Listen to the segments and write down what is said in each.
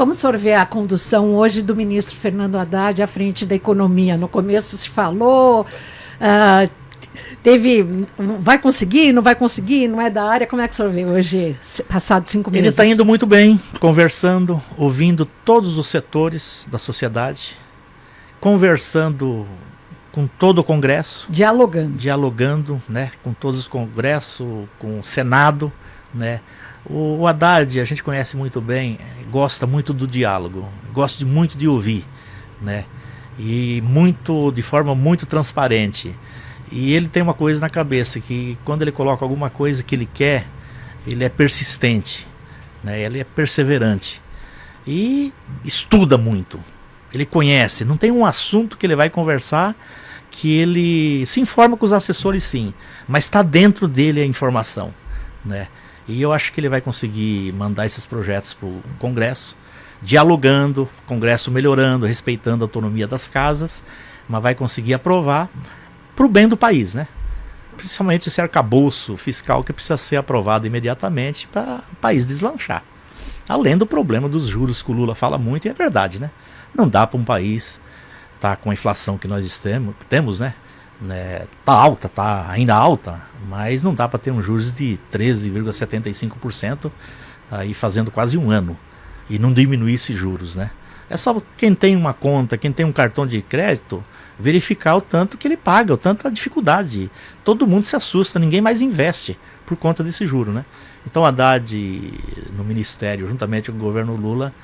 Como o senhor vê a condução hoje do ministro Fernando Haddad à frente da economia? No começo se falou, vai conseguir, não vai conseguir, não é da área. Como é que o senhor vê hoje, passados 5 meses? Ele está indo muito bem, conversando, ouvindo todos os setores da sociedade, conversando com todo o Congresso. Dialogando, né, com todos os Congressos, com o Senado, né. O Haddad, a gente conhece muito bem, gosta muito do diálogo, gosta muito de ouvir, né, e de forma muito transparente. E ele tem uma coisa na cabeça, que quando ele coloca alguma coisa que ele quer, ele é persistente, né, ele é perseverante e estuda muito. Ele conhece, não tem um assunto que ele vai conversar que ele se informa com os assessores, sim, mas está dentro dele a informação, né? E eu acho que ele vai conseguir mandar esses projetos para o Congresso, dialogando, Congresso melhorando, respeitando a autonomia das casas, mas vai conseguir aprovar para o bem do país, né? Principalmente esse arcabouço fiscal que precisa ser aprovado imediatamente para o país deslanchar. Além do problema dos juros que o Lula fala muito, e é verdade, né? Não dá para um país estar com a inflação que nós temos, né? Tá alta, tá ainda alta, mas não dá para ter um juros de 13,75% aí fazendo quase um ano e não diminuir esses juros, né? É só quem tem uma conta, quem tem um cartão de crédito, verificar o tanto que ele paga, o tanto a dificuldade. Todo mundo se assusta, ninguém mais investe por conta desse juro, né? Então Haddad no Ministério, juntamente com o governo Lula,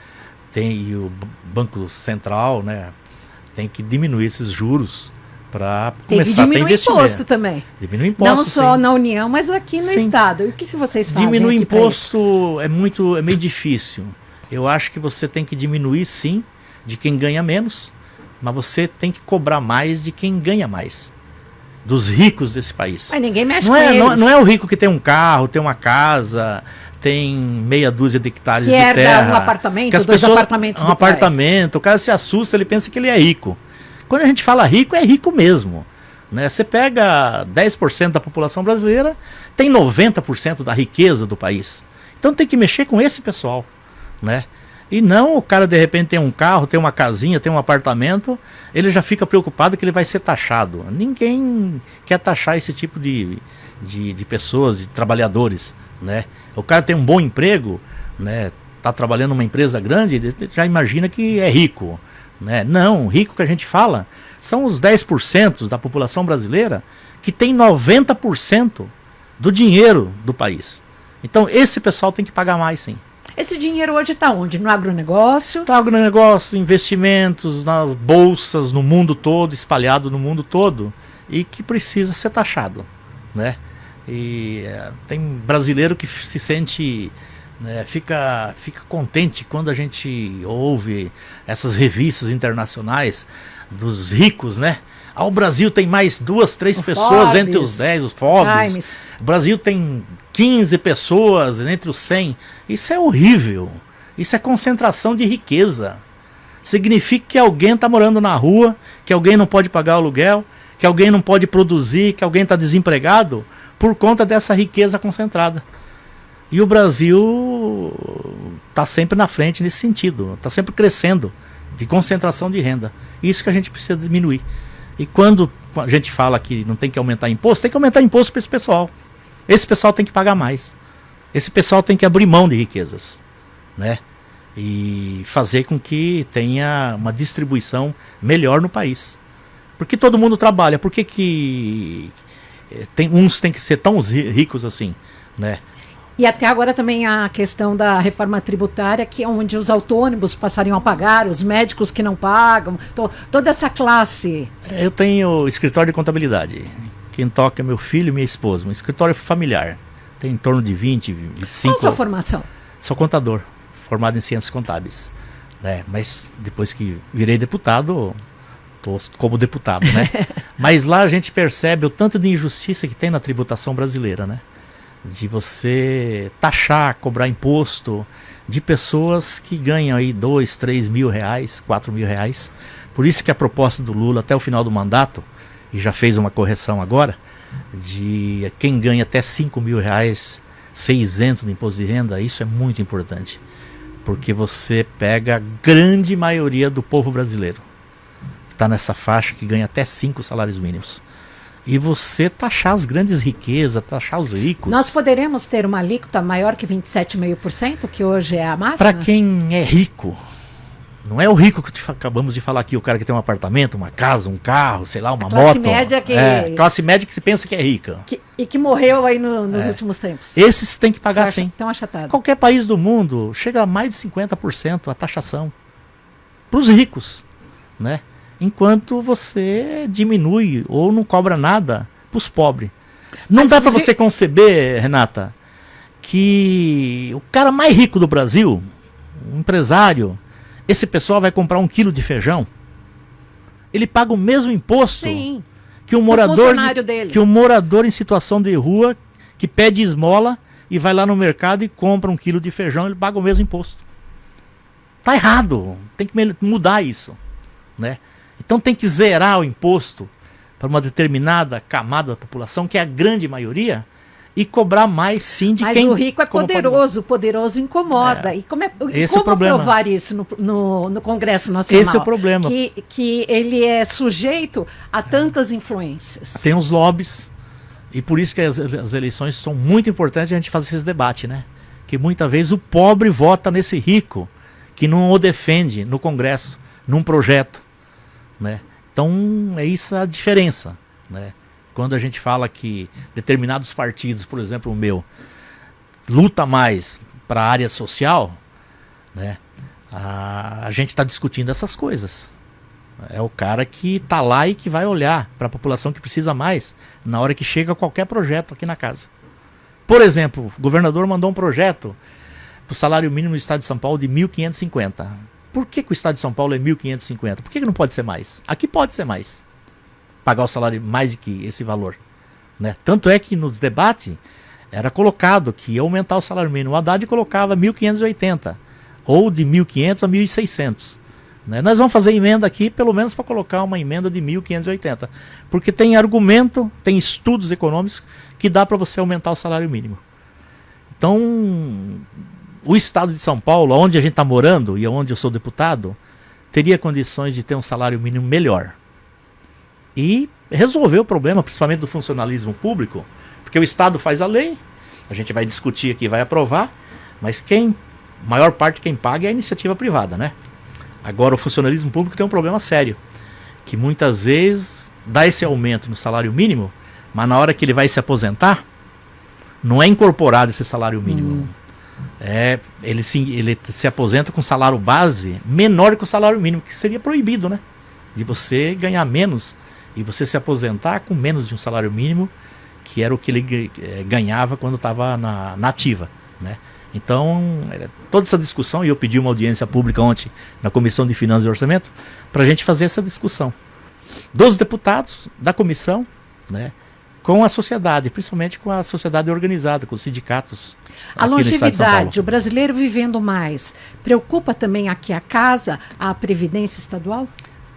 e o Banco Central, né, tem que diminuir esses juros para começar a ter investimento. Diminuir imposto também. Diminuir imposto, não só na União, mas aqui no Estado. E o que vocês fazem? Diminuir imposto é meio difícil. Eu acho que você tem que diminuir, sim, de quem ganha menos, mas você tem que cobrar mais de quem ganha mais. Dos ricos desse país. Mas ninguém mexe com eles. Não é o rico que tem um carro, tem uma casa, tem meia dúzia de hectares de terra. Que herda um apartamento, dois apartamentos. Um apartamento, o cara se assusta, ele pensa que ele é rico. Quando a gente fala rico, é rico mesmo, né? Você pega 10% da população brasileira, tem 90% da riqueza do país. Então tem que mexer com esse pessoal, né? E não o cara de repente tem um carro, tem uma casinha, tem um apartamento, ele já fica preocupado que ele vai ser taxado. Ninguém quer taxar esse tipo de pessoas, de trabalhadores, né? O cara tem um bom emprego, né? Tá trabalhando numa empresa grande, ele já imagina que é rico, né? Não, rico que a gente fala são os 10% da população brasileira que tem 90% do dinheiro do país. Então esse pessoal tem que pagar mais, sim. Esse dinheiro hoje está onde? No agronegócio? Está no agronegócio, investimentos, nas bolsas, no mundo todo, espalhado no mundo todo, e que precisa ser taxado, né? E tem brasileiro que se sente, né, fica contente quando a gente ouve essas revistas internacionais dos ricos, né? O Brasil tem mais 2, 3 pessoas entre os 10, os Forbes. O Brasil tem 15 pessoas entre os 100. Isso é horrível. Isso é concentração de riqueza. Significa que alguém está morando na rua, que alguém não pode pagar o aluguel, que alguém não pode produzir, que alguém está desempregado por conta dessa riqueza concentrada. E o Brasil está sempre na frente nesse sentido. Está sempre crescendo de concentração de renda. Isso que a gente precisa diminuir. E quando a gente fala que não tem que aumentar imposto, tem que aumentar imposto para esse pessoal. Esse pessoal tem que pagar mais. Esse pessoal tem que abrir mão de riquezas, né? E fazer com que tenha uma distribuição melhor no país. Porque todo mundo trabalha. Por que uns têm que ser tão ricos assim, né? E até agora também a questão da reforma tributária, que é onde os autônomos passariam a pagar, os médicos que não pagam, toda essa classe. Eu tenho escritório de contabilidade. Quem toca é meu filho e minha esposa. Um escritório familiar. Tem em torno de 20, 25... Qual a sua formação? Sou contador, formado em ciências contábeis, né? Mas depois que virei deputado, estou como deputado, né? Mas lá a gente percebe o tanto de injustiça que tem na tributação brasileira, né? De você taxar, cobrar imposto de pessoas que ganham aí 2, 3 mil reais, 4 mil reais. Por isso que a proposta do Lula até o final do mandato, e já fez uma correção agora, de quem ganha até 5 mil reais, ser isento do imposto de renda, isso é muito importante. Porque você pega a grande maioria do povo brasileiro, que está nessa faixa, que ganha até 5 salários mínimos. E você taxar as grandes riquezas, taxar os ricos. Nós poderemos ter uma alíquota maior que 27,5%, que hoje é a máxima? Para quem é rico, não é o rico que acabamos de falar aqui, o cara que tem um apartamento, uma casa, um carro, sei lá, uma classe moto. Média que... classe média que se pensa que é rica. E que morreu aí nos últimos tempos. Esses têm que pagar sim. Estão achatados. Qualquer país do mundo chega a mais de 50% a taxação para os ricos, né? Enquanto você diminui ou não cobra nada para os pobres. Não dá para você conceber, Renata, que o cara mais rico do Brasil, um empresário, esse pessoal vai comprar 1 quilo de feijão, ele paga o mesmo imposto Sim, que um morador em situação de rua que pede esmola e vai lá no mercado e compra 1 quilo de feijão, ele paga o mesmo imposto. Tá errado, tem que mudar isso, né? Então tem que zerar o imposto para uma determinada camada da população, que é a grande maioria, e cobrar mais sim de quem... Mas o rico é poderoso, o poderoso incomoda. E como provar isso no Congresso Nacional? Esse é o problema. Que ele é sujeito a tantas influências. Tem os lobbies, e por isso que as eleições são muito importantes a gente fazer esse debate, né? Que muitas vezes o pobre vota nesse rico, que não o defende no Congresso, num projeto, né? Então é isso a diferença, né? Quando a gente fala que determinados partidos, por exemplo o meu, luta mais para a área social, né? A gente está discutindo essas coisas. É o cara que está lá e que vai olhar para a população que precisa mais na hora que chega qualquer projeto aqui na casa. Por exemplo, o governador mandou um projeto para o salário mínimo do Estado de São Paulo de 1.550. Por que o Estado de São Paulo é 1.550? Por que não pode ser mais? Aqui pode ser mais. Pagar o salário mais de que esse valor, né? Tanto é que nos debates era colocado que ia aumentar o salário mínimo. O Haddad colocava 1.580 ou de 1.500 a 1.600, né? Nós vamos fazer emenda aqui pelo menos para colocar uma emenda de 1.580, porque tem argumento, tem estudos econômicos que dá para você aumentar o salário mínimo. Então o Estado de São Paulo, onde a gente está morando e onde eu sou deputado, teria condições de ter um salário mínimo melhor e resolver o problema, principalmente do funcionalismo público, porque o Estado faz a lei, a gente vai discutir aqui, vai aprovar, mas maior parte quem paga é a iniciativa privada, né? Agora o funcionalismo público tem um problema sério, que muitas vezes dá esse aumento no salário mínimo, mas na hora que ele vai se aposentar, não é incorporado esse salário mínimo. Ele se aposenta com salário base menor que o salário mínimo, que seria proibido, né? De você ganhar menos e você se aposentar com menos de um salário mínimo, que era o que ele ganhava quando estava na ativa, né? Então, toda essa discussão, e eu pedi uma audiência pública ontem na Comissão de Finanças e Orçamento, para a gente fazer essa discussão dos deputados, da comissão, né? Com a sociedade, principalmente com a sociedade organizada, com os sindicatos. A longevidade, o brasileiro vivendo mais, preocupa também aqui a casa, a Previdência Estadual?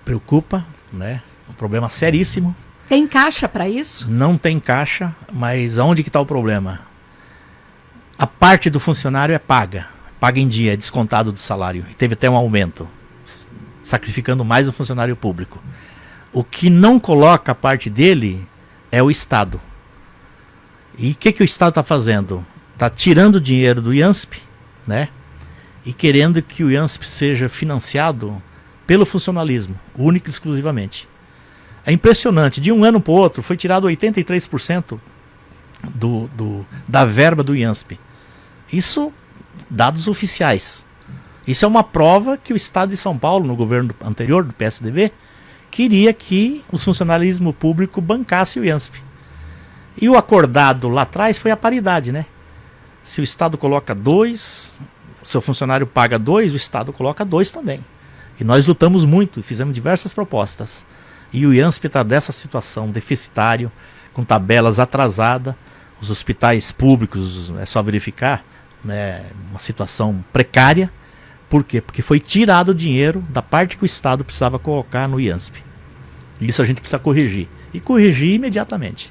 Preocupa, né? Um problema seríssimo. Tem caixa para isso? Não tem caixa, mas aonde que está o problema? A parte do funcionário é paga em dia, é descontado do salário. E teve até um aumento, sacrificando mais o funcionário público. O que não coloca a parte dele é o Estado. E o que o Estado está fazendo? Está tirando dinheiro do IANSP, né? E querendo que o IANSP seja financiado pelo funcionalismo, único e exclusivamente. É impressionante, de um ano para o outro foi tirado 83% da verba do IANSP. Isso, dados oficiais. Isso é uma prova que o Estado de São Paulo, no governo anterior, do PSDB, queria que o funcionalismo público bancasse o IANSP. E o acordado lá atrás foi a paridade, né? Se o Estado coloca 2, o seu funcionário paga 2, o Estado coloca 2 também. E nós lutamos muito e fizemos diversas propostas. E o IANSP está dessa situação, deficitário, com tabelas atrasadas. Os hospitais públicos, é só verificar, né, uma situação precária. Por quê? Porque foi tirado o dinheiro da parte que o Estado precisava colocar no IANSP. Isso a gente precisa corrigir. E corrigir imediatamente.